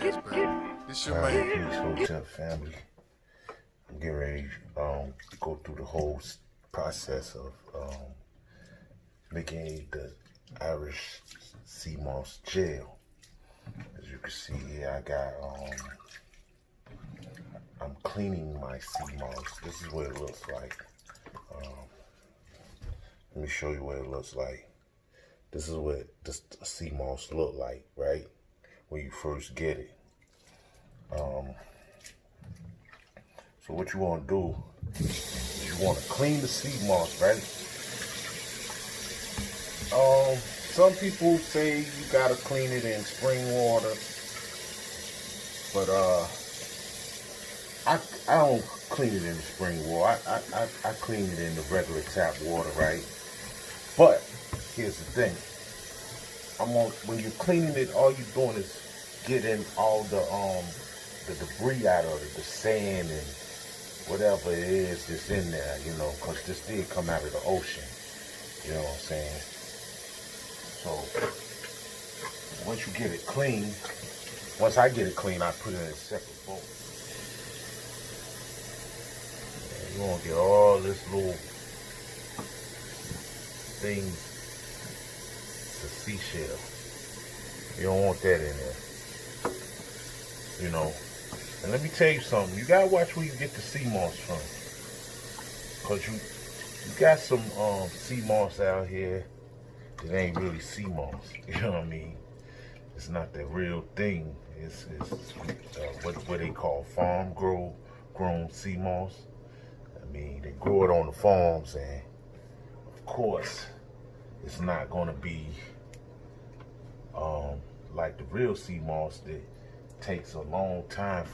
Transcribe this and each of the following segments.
Podcast, baby. This your man. Peace, Hotel family. I'm getting ready to go through the whole process of making the Irish sea moss gel. As you can see here, I'm cleaning my sea moss. This is what it looks like. Let me show you what it looks like. This is what the sea moss look like, right? When you first get it. So what you want to do is you want to clean the sea moss, right? Some people say you gotta clean it in spring water, but I don't clean it in the spring water. I clean it in the regular tap water, right? But here's the thing. When you're cleaning it, all you're doing is getting all the debris out of it, the sand and whatever it is that's in there, you know, because this did come out of the ocean. You know what I'm saying? So once you get it clean, once I get it clean, I put it in a separate bowl. And you want to get all this little things to seashell. You don't want that in there. You know. And let me tell you something. You gotta watch where you get the sea moss from. Cause you got some sea moss out here that ain't really sea moss. You know what I mean? It's not the real thing. It's what they call farm grown sea moss. I mean, they grow it on the farms, and of course, it's not gonna be like the real sea moss that takes a long time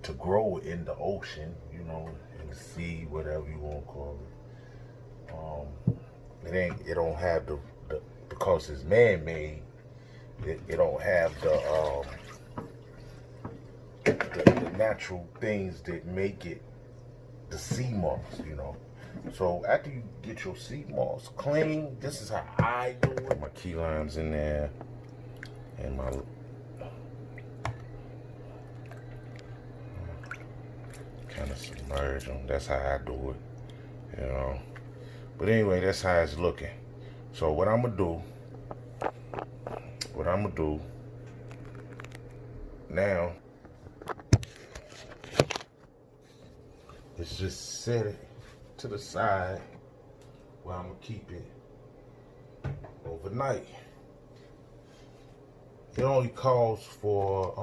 to grow in the ocean, you know, in the sea, whatever you want to call it. It don't have the because it's man-made. It don't have the natural things that make it the sea moss, you know. So after you get your sea moss clean, this is how I do it. My key limes in there, and my kind of submerge them. That's how I do it, you know. But anyway, that's how it's looking. So what I'm gonna do now is just set it to the side where I'm gonna keep it overnight. It only calls for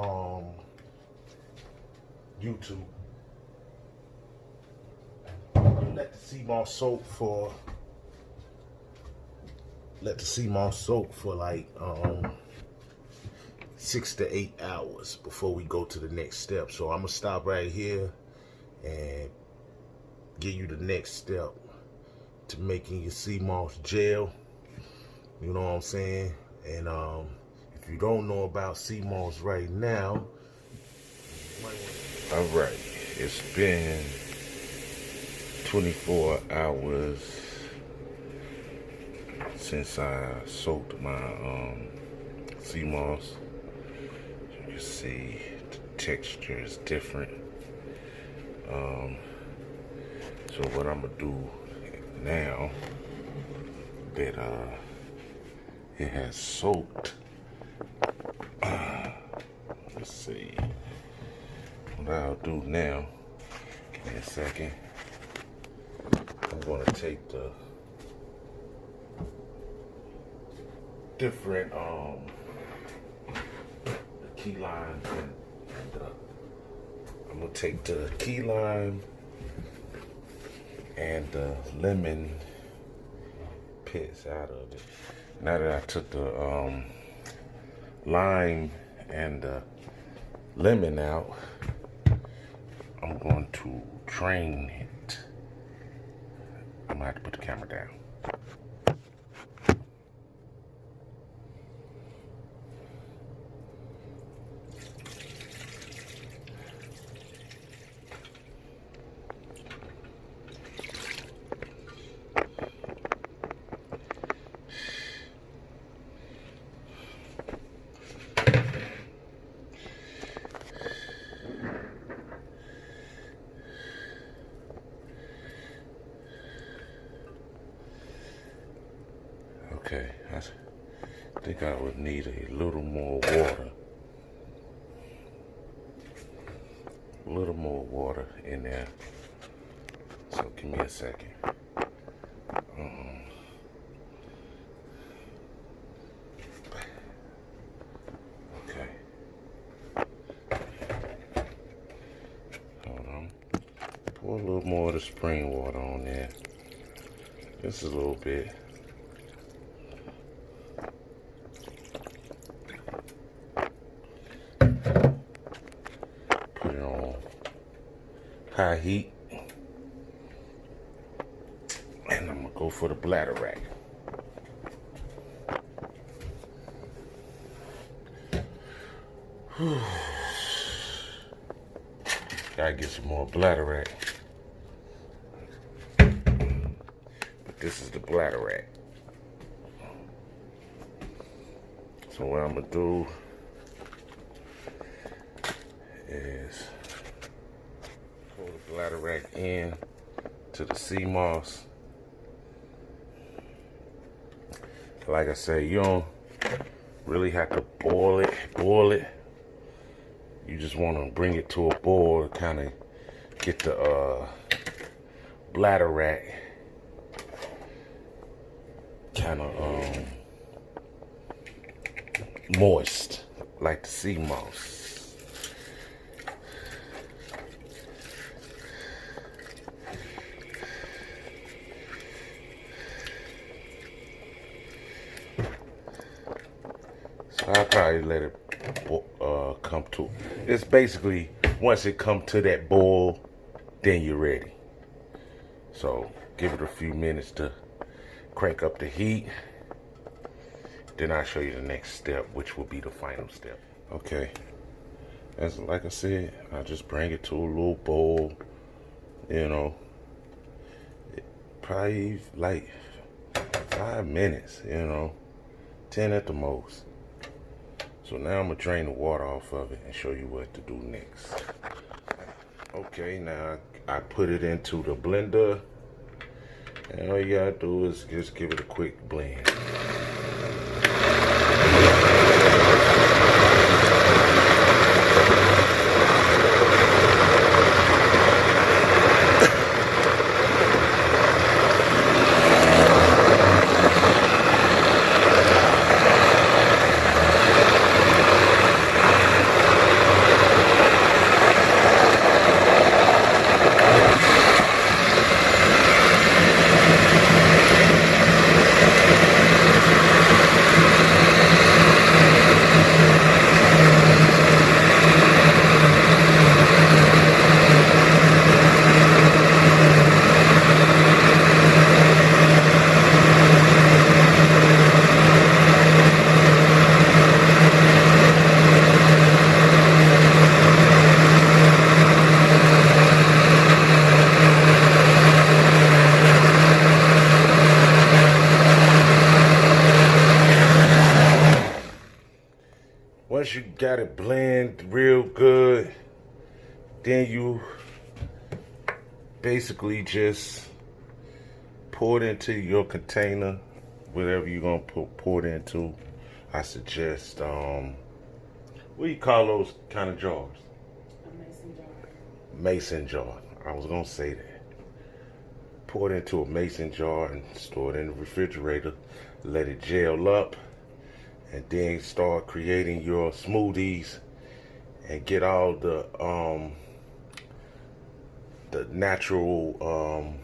YouTube. Let the sea moss soak for like 6 to 8 hours before we go to the next step. So I'm gonna stop right here and give you the next step to making your sea moss gel. You know what I'm saying? And if you don't know about sea moss right now, all right, it's been 24 hours since I soaked my sea moss. You can see the texture is different. So what I'm gonna do now that it has soaked, let's see what I'll do now. Give me a second. I'm going to take the different the key limes and I'm going to take the key lime and the lemon pits out of it. Now that I took the lime and the lemon out, I'm going to drain it. I'm gonna have to put the camera down. think I would need a little more water. A little more water in there. So give me a second. Okay. Hold on. Pour a little more of the spring water on there. Just a little bit. Put it on high heat. And I'm gonna go for the bladder rack. Gotta get some more bladder rack. But this is the bladder rack. So what I'm gonna do is pull the bladder rack in to the sea moss. Like I say, you don't really have to boil it. You just want to bring it to a boil to kind of get the bladder rack kind of moist like the sea moss. So I'll probably let it come to. It's basically once it come to that boil, then you're ready. So give it a few minutes to crank up the heat. Then I'll show you the next step, which will be the final step. Okay, as like I said, I just bring it to a little bowl. You know, probably like 5 minutes. You know, 10 at the most. So now I'm gonna drain the water off of it and show you what to do next. Okay, now I put it into the blender, and all you gotta do is just give it a quick blend. Once you got it blend real good, then you basically just pour it into your container, whatever you're gonna pour it into. I suggest, what do you call those kind of jars? A mason jar. Mason jar. I was gonna say that. Pour it into a mason jar and store it in the refrigerator. Let it gel up. And then start creating your smoothies and get all the natural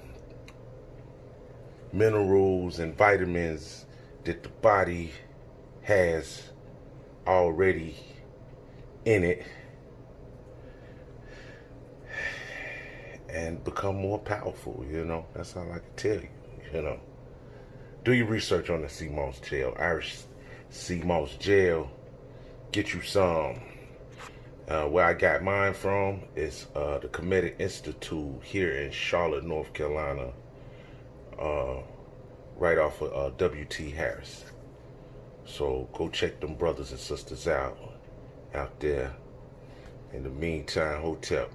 minerals and vitamins that the body has already in it, and become more powerful. You know, that's all I can tell you. You know, do your research on the sea moss gel, Irish sea moss gel. Get you some. Where I got mine from is the Kemetic Institute here in Charlotte, North Carolina, right off of W.T. Harris. So go check them brothers and sisters out there. In the meantime, Hotep.